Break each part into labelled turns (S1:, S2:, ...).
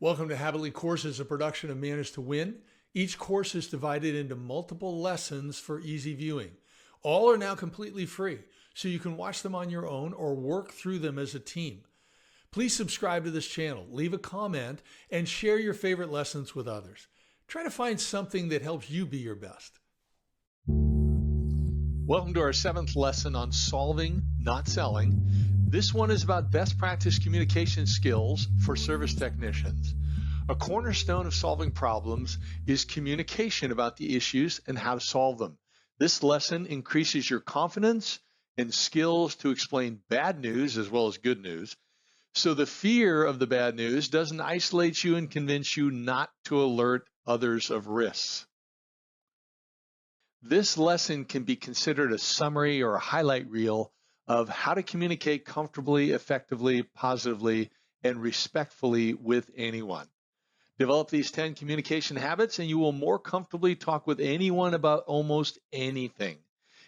S1: Welcome to Habitly Courses, a production of Manage to Win. Each course is divided into multiple lessons for easy viewing. All are now completely free, so you can watch them on your own or work through them as a team. Please subscribe to this channel, leave a comment, and share your favorite lessons with others. Try to find something that helps you be your best. Welcome to our 7th lesson on solving, not selling. This one is about best practice communication skills for service technicians. A cornerstone of solving problems is communication about the issues and how to solve them. This lesson increases your confidence and skills to explain bad news as well as good news, so the fear of the bad news doesn't isolate you and convince you not to alert others of risks. This lesson can be considered a summary or a highlight reel of how to communicate comfortably, effectively, positively, and respectfully with anyone. Develop these 10 communication habits and you will more comfortably talk with anyone about almost anything,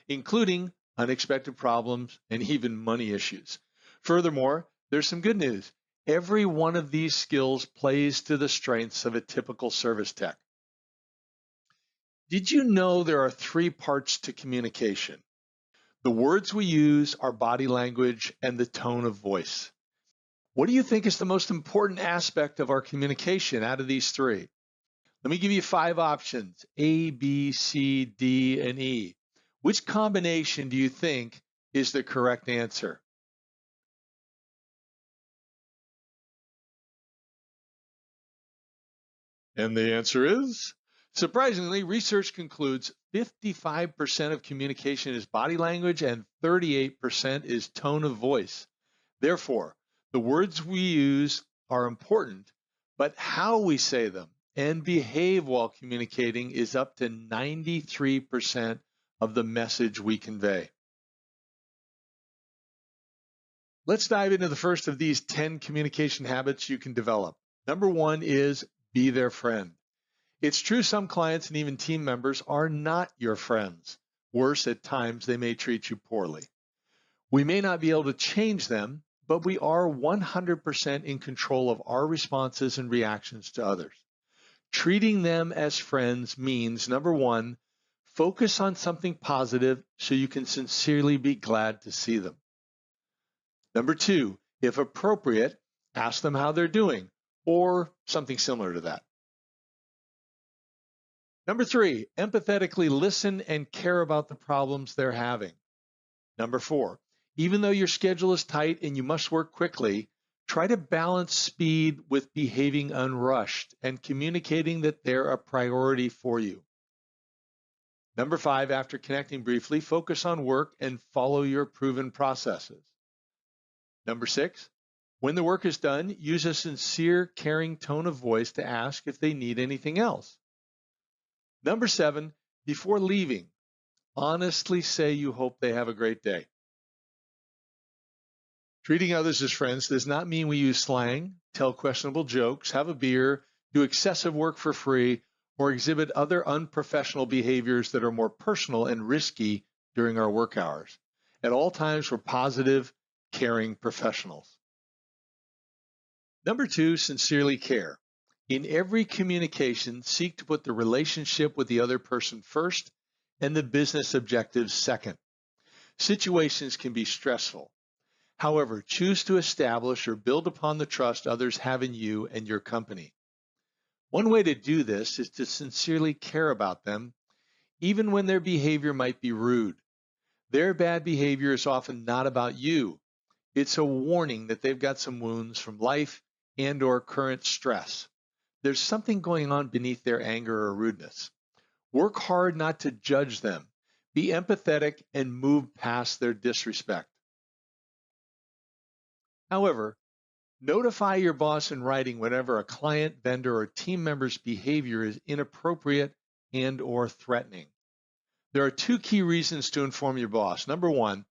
S1: including unexpected problems and even money issues. Furthermore, there's some good news. Every one of these skills plays to the strengths of a typical service tech. Did you know there are 3 parts to communication? The words we use, our body language, and the tone of voice. What do you think is the most important aspect of our communication out of these 3? Let me give you 5 options: A, B, C, D, and E. Which combination do you think is the correct answer? And the answer is, surprisingly, research concludes 55% of communication is body language and 38% is tone of voice. Therefore, the words we use are important, but how we say them and behave while communicating is up to 93% of the message we convey. Let's dive into the first of these 10 communication habits you can develop. Number 1 is be their friend. It's true some clients and even team members are not your friends. Worse, at times they may treat you poorly. We may not be able to change them, but we are 100% in control of our responses and reactions to others. Treating them as friends means, number 1, focus on something positive so you can sincerely be glad to see them. Number 2, if appropriate, ask them how they're doing, or something similar to that. Number 3, empathetically listen and care about the problems they're having. Number 4, even though your schedule is tight and you must work quickly, try to balance speed with behaving unrushed and communicating that they're a priority for you. Number 5, after connecting briefly, focus on work and follow your proven processes. Number 6, when the work is done, use a sincere, caring tone of voice to ask if they need anything else. Number 7, before leaving, honestly say you hope they have a great day. Treating others as friends does not mean we use slang, tell questionable jokes, have a beer, do excessive work for free, or exhibit other unprofessional behaviors that are more personal and risky during our work hours. At all times, we're positive, caring professionals. Number 2, sincerely care. In every communication, seek to put the relationship with the other person first and the business objectives second. Situations can be stressful. However, choose to establish or build upon the trust others have in you and your company. One way to do this is to sincerely care about them, even when their behavior might be rude. Their bad behavior is often not about you. It's a warning that they've got some wounds from life and/or current stress. There's something going on beneath their anger or rudeness. Work hard not to judge them. Be empathetic and move past their disrespect. However, notify your boss in writing whenever a client, vendor, or team member's behavior is inappropriate and/or threatening. There are 2 key reasons to inform your boss. Number 1,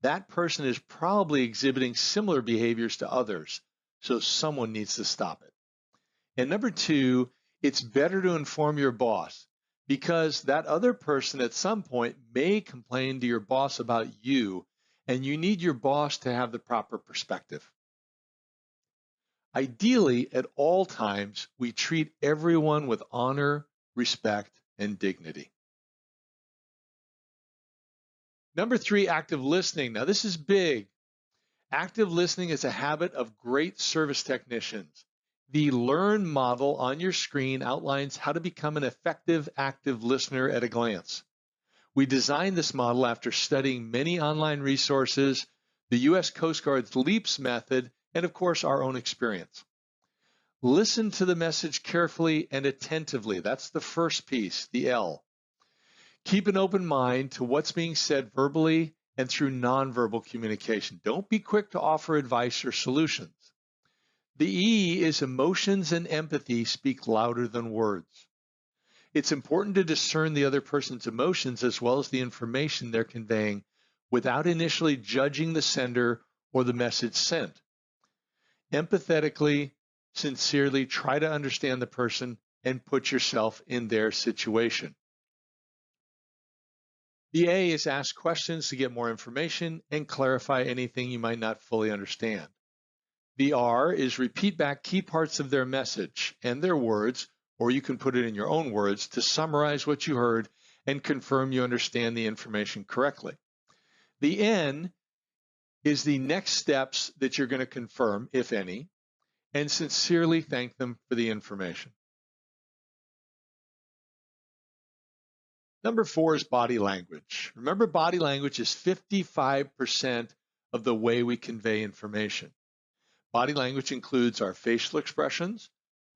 S1: that person is probably exhibiting similar behaviors to others, so someone needs to stop it. And number 2, it's better to inform your boss because that other person at some point may complain to your boss about you, and you need your boss to have the proper perspective. Ideally, at all times, we treat everyone with honor, respect, and dignity. Number 3, active listening. Now, this is big. Active listening is a habit of great service technicians. The Learn model on your screen outlines how to become an effective active listener at a glance. We designed this model after studying many online resources, the U.S. Coast Guard's LEAPS method, and of course, our own experience. Listen to the message carefully and attentively. That's the first piece, the L. Keep an open mind to what's being said verbally and through nonverbal communication. Don't be quick to offer advice or solutions. The E is emotions and empathy speak louder than words. It's important to discern the other person's emotions as well as the information they're conveying without initially judging the sender or the message sent. Empathetically, sincerely try to understand the person and put yourself in their situation. The A is ask questions to get more information and clarify anything you might not fully understand. The R is repeat back key parts of their message and their words, or you can put it in your own words to summarize what you heard and confirm you understand the information correctly. The N is the next steps that you're going to confirm, if any, and sincerely thank them for the information. Number 4 is body language. Remember, body language is 55% of the way we convey information. Body language includes our facial expressions,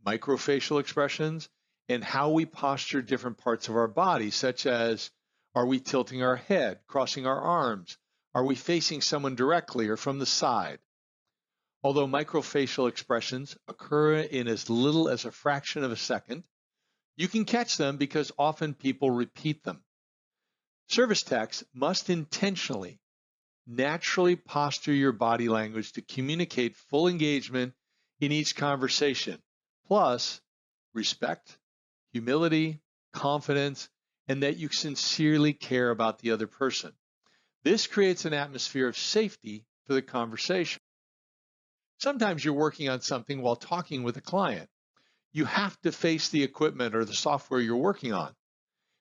S1: microfacial expressions, and how we posture different parts of our body, such as, are we tilting our head, crossing our arms? Are we facing someone directly or from the side? Although microfacial expressions occur in as little as a fraction of a second, you can catch them because often people repeat them. Service techs must intentionally, naturally posture your body language to communicate full engagement in each conversation, plus respect, humility, confidence, and that you sincerely care about the other person. This creates an atmosphere of safety for the conversation. Sometimes you're working on something while talking with a client. You have to face the equipment or the software you're working on.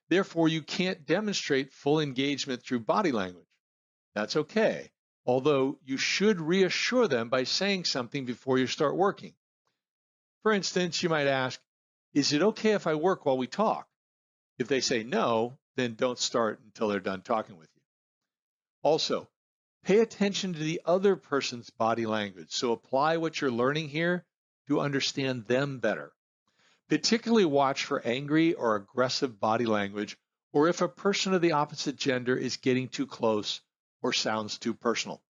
S1: Therefore, you can't demonstrate full engagement through body language. That's okay, although you should reassure them by saying something before you start working. For instance, you might ask, is it okay if I work while we talk? If they say no, then don't start until they're done talking with you. Also, pay attention to the other person's body language, so apply what you're learning here to understand them better. Particularly watch for angry or aggressive body language, or if a person of the opposite gender is getting too close or sounds too personal.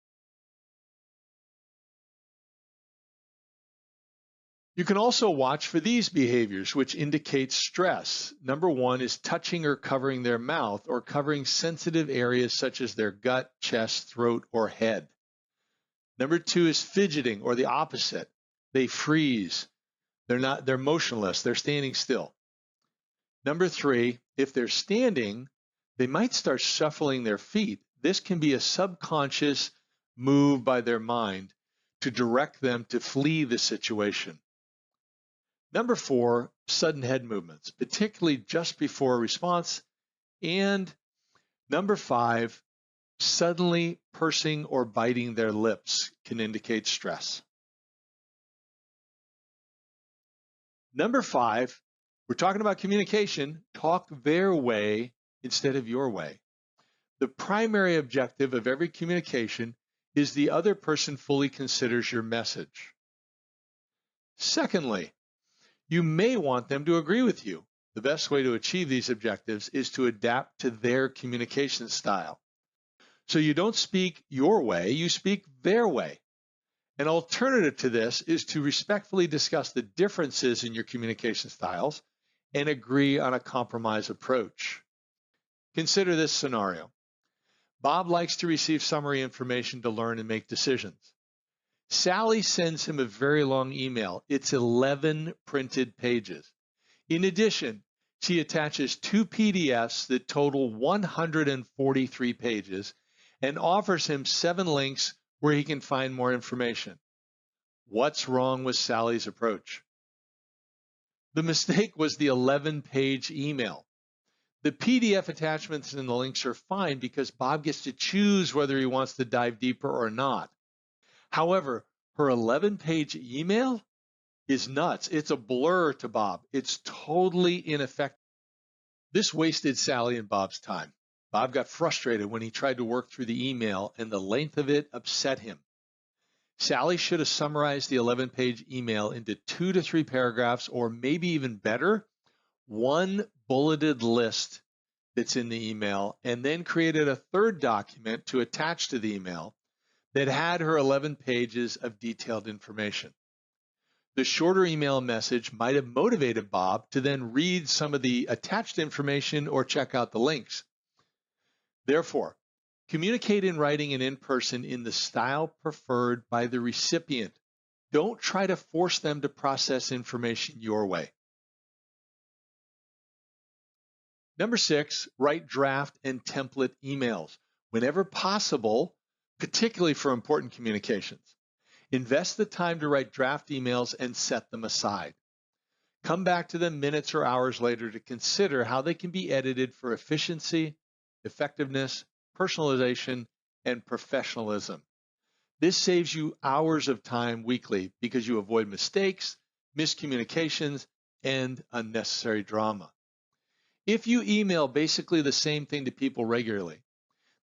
S1: You can also watch for these behaviors, which indicate stress. Number 1 is touching or covering their mouth or covering sensitive areas such as their gut, chest, throat, or head. Number 2 is fidgeting, or the opposite. They freeze. They're motionless. They're standing still. Number 3, if they're standing, they might start shuffling their feet. This can be a subconscious move by their mind to direct them to flee the situation. Number 4, sudden head movements, particularly just before a response. And number 5, suddenly pursing or biting their lips can indicate stress. Number 5, we're talking about communication. Talk their way instead of your way. The primary objective of every communication is the other person fully considers your message. Secondly, you may want them to agree with you. The best way to achieve these objectives is to adapt to their communication style. So you don't speak your way, you speak their way. An alternative to this is to respectfully discuss the differences in your communication styles and agree on a compromise approach. Consider this scenario. Bob likes to receive summary information to learn and make decisions. Sally sends him a very long email. It's 11 printed pages. In addition, she attaches 2 PDFs that total 143 pages and offers him 7 links where he can find more information. What's wrong with Sally's approach? The mistake was the 11-page email. The PDF attachments and the links are fine because Bob gets to choose whether he wants to dive deeper or not. However, her 11-page email is nuts. It's a blur to Bob. It's totally ineffective. This wasted Sally and Bob's time. Bob got frustrated when he tried to work through the email and the length of it upset him. Sally should have summarized the 11-page email into 2 to 3 paragraphs, or maybe even better, one bulleted list that's in the email, and then created a third document to attach to the email that had her 11 pages of detailed information. The shorter email message might have motivated Bob to then read some of the attached information or check out the links. Therefore, communicate in writing and in person in the style preferred by the recipient. Don't try to force them to process information your way. Number 6, write draft and template emails whenever possible, particularly for important communications. Invest the time to write draft emails and set them aside. Come back to them minutes or hours later to consider how they can be edited for efficiency, effectiveness, personalization, and professionalism. This saves you hours of time weekly because you avoid mistakes, miscommunications, and unnecessary drama. If you email basically the same thing to people regularly,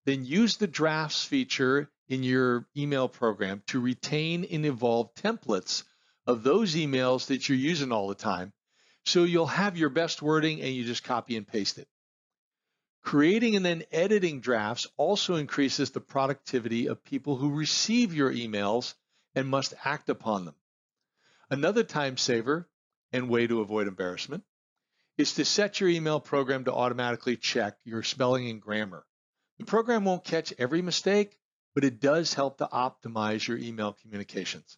S1: then use the drafts feature in your email program to retain and evolve templates of those emails that you're using all the time, so you'll have your best wording and you just copy and paste it. Creating and then editing drafts also increases the productivity of people who receive your emails and must act upon them. Another time saver and way to avoid embarrassment is to set your email program to automatically check your spelling and grammar. The program won't catch every mistake, but it does help to optimize your email communications.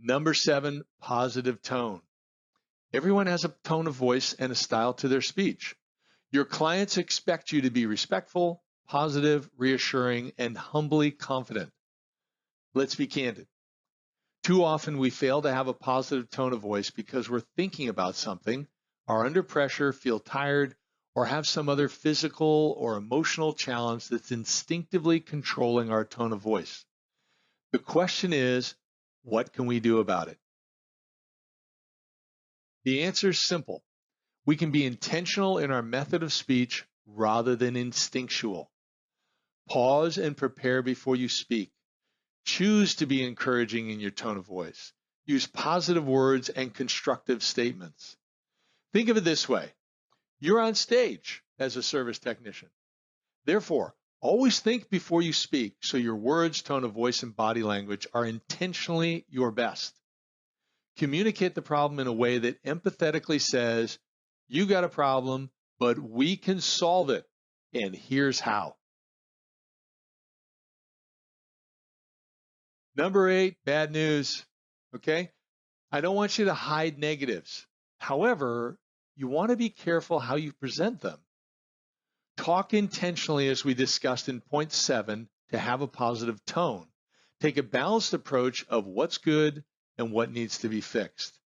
S1: Number 7, positive tone. Everyone has a tone of voice and a style to their speech. Your clients expect you to be respectful, positive, reassuring, and humbly confident. Let's be candid. Too often we fail to have a positive tone of voice because we're thinking about something, are under pressure, feel tired, or have some other physical or emotional challenge that's instinctively controlling our tone of voice. The question is, what can we do about it? The answer is simple. We can be intentional in our method of speech rather than instinctual. Pause and prepare before you speak. Choose to be encouraging in your tone of voice. Use positive words and constructive statements. Think of it this way. You're on stage as a service technician. Therefore, always think before you speak so your words, tone of voice, and body language are intentionally your best. Communicate the problem in a way that empathetically says, you got a problem, but we can solve it, and here's how. Number 8, bad news. Okay? I don't want you to hide negatives. However, you want to be careful how you present them. Talk intentionally, as we discussed in point 7, to have a positive tone. Take a balanced approach of what's good and what needs to be fixed.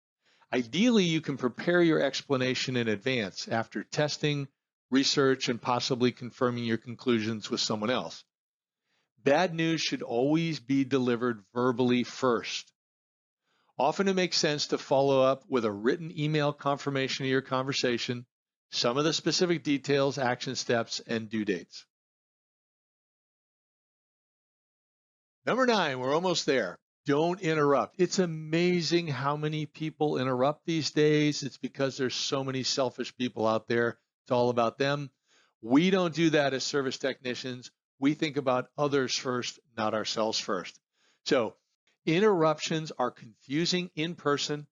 S1: Ideally, you can prepare your explanation in advance after testing, research, and possibly confirming your conclusions with someone else. Bad news should always be delivered verbally first. Often it makes sense to follow up with a written email confirmation of your conversation, some of the specific details, action steps, and due dates. Number 9, we're almost there. Don't interrupt. It's amazing how many people interrupt these days. It's because there's so many selfish people out there. It's all about them. We don't do that as service technicians. We think about others first, not ourselves first. So interruptions are confusing in person.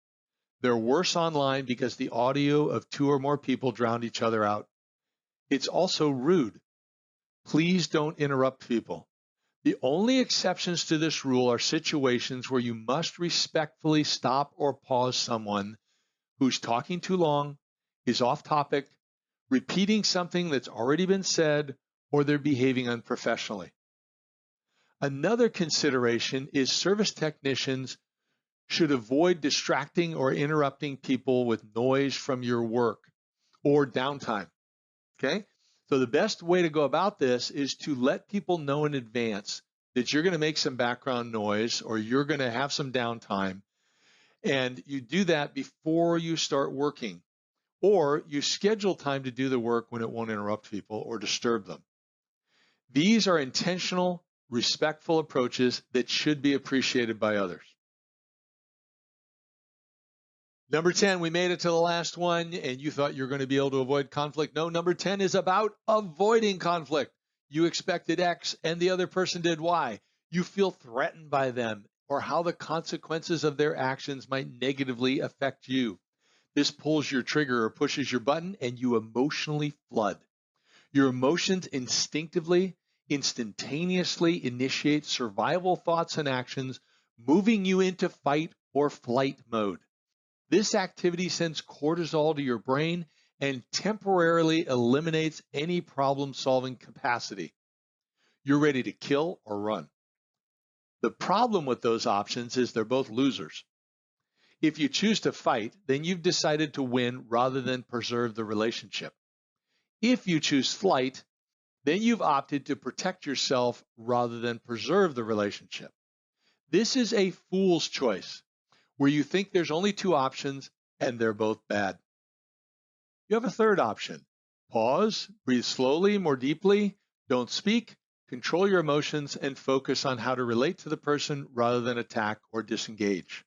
S1: They're worse online because the audio of 2 or more people drown each other out. It's also rude. Please don't interrupt people. The only exceptions to this rule are situations where you must respectfully stop or pause someone who's talking too long, is off topic, repeating something that's already been said, or they're behaving unprofessionally. Another consideration is service technicians should avoid distracting or interrupting people with noise from your work or downtime. Okay? So the best way to go about this is to let people know in advance that you're going to make some background noise or you're going to have some downtime. And you do that before you start working, or you schedule time to do the work when it won't interrupt people or disturb them. These are intentional, respectful approaches that should be appreciated by others. Number 10, we made it to the last one, and you thought you were going to be able to avoid conflict. No, number 10 is about avoiding conflict. You expected X, and the other person did Y. You feel threatened by them, or how the consequences of their actions might negatively affect you. This pulls your trigger or pushes your button, and you emotionally flood. Your emotions instinctively, instantaneously initiate survival thoughts and actions, moving you into fight or flight mode. This activity sends cortisol to your brain and temporarily eliminates any problem-solving capacity. You're ready to kill or run. The problem with those options is they're both losers. If you choose to fight, then you've decided to win rather than preserve the relationship. If you choose flight, then you've opted to protect yourself rather than preserve the relationship. This is a fool's choice, where you think there's only two options and they're both bad. You have a third option. Pause, breathe slowly, more deeply, don't speak, control your emotions, and focus on how to relate to the person rather than attack or disengage.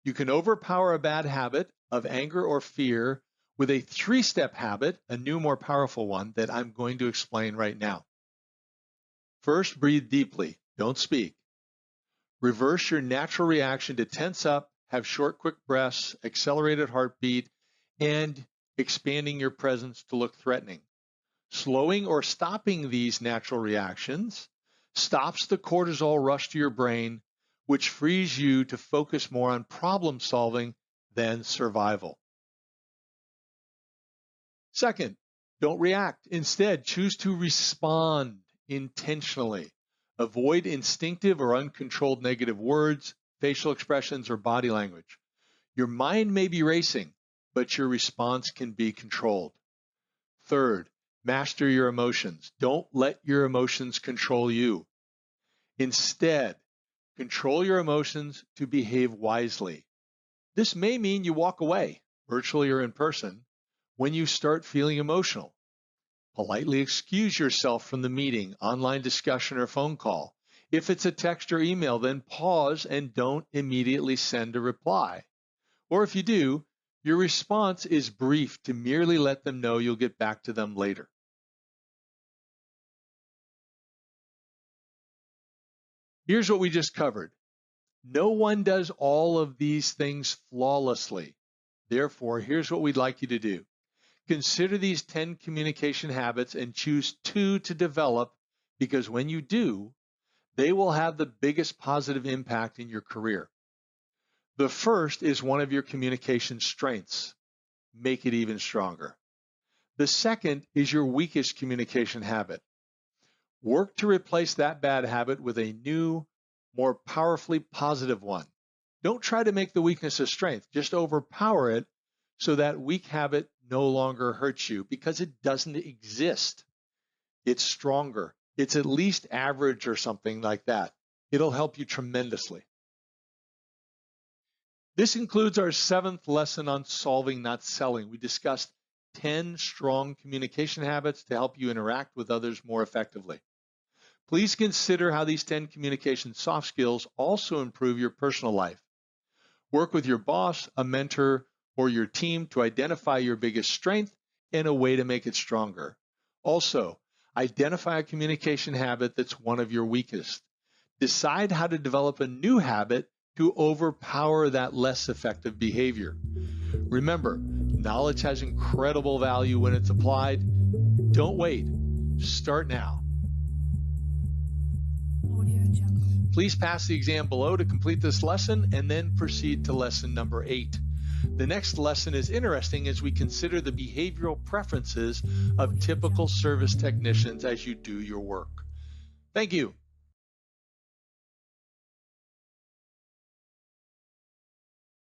S1: You can overpower a bad habit of anger or fear with a 3-step habit, a new, more powerful one that I'm going to explain right now. First, breathe deeply. Don't speak. Reverse your natural reaction to tense up, have short, quick breaths, accelerated heartbeat, and expanding your presence to look threatening. Slowing or stopping these natural reactions stops the cortisol rush to your brain, which frees you to focus more on problem solving than survival. Second, don't react. Instead, choose to respond intentionally. Avoid instinctive or uncontrolled negative words, facial expressions, or body language. Your mind may be racing, but your response can be controlled. Third, master your emotions. Don't let your emotions control you. Instead, control your emotions to behave wisely. This may mean you walk away, virtually or in person, when you start feeling emotional. Politely excuse yourself from the meeting, online discussion, or phone call. If it's a text or email, then pause and don't immediately send a reply. Or if you do, your response is brief to merely let them know you'll get back to them later. Here's what we just covered. No one does all of these things flawlessly. Therefore, here's what we'd like you to do. Consider these 10 communication habits and choose 2 to develop, because when you do, they will have the biggest positive impact in your career. The first is one of your communication strengths. Make it even stronger. The second is your weakest communication habit. Work to replace that bad habit with a new, more powerfully positive one. Don't try to make the weakness a strength. Just overpower it so that weak habit no longer hurts you, because it doesn't exist. It's stronger. It's at least average or something like that. It'll help you tremendously. This includes our 7th lesson on solving, not selling. We discussed 10 strong communication habits to help you interact with others more effectively. Please consider how these 10 communication soft skills also improve your personal life. Work with your boss, a mentor, or your team to identify your biggest strength and a way to make it stronger. Also, identify a communication habit that's one of your weakest. Decide how to develop a new habit to overpower that less effective behavior. Remember, knowledge has incredible value when it's applied. Don't wait. Start now. Please pass the exam below to complete this lesson and then proceed to lesson number 8. The next lesson is interesting as we consider the behavioral preferences of typical service technicians as you do your work. Thank you.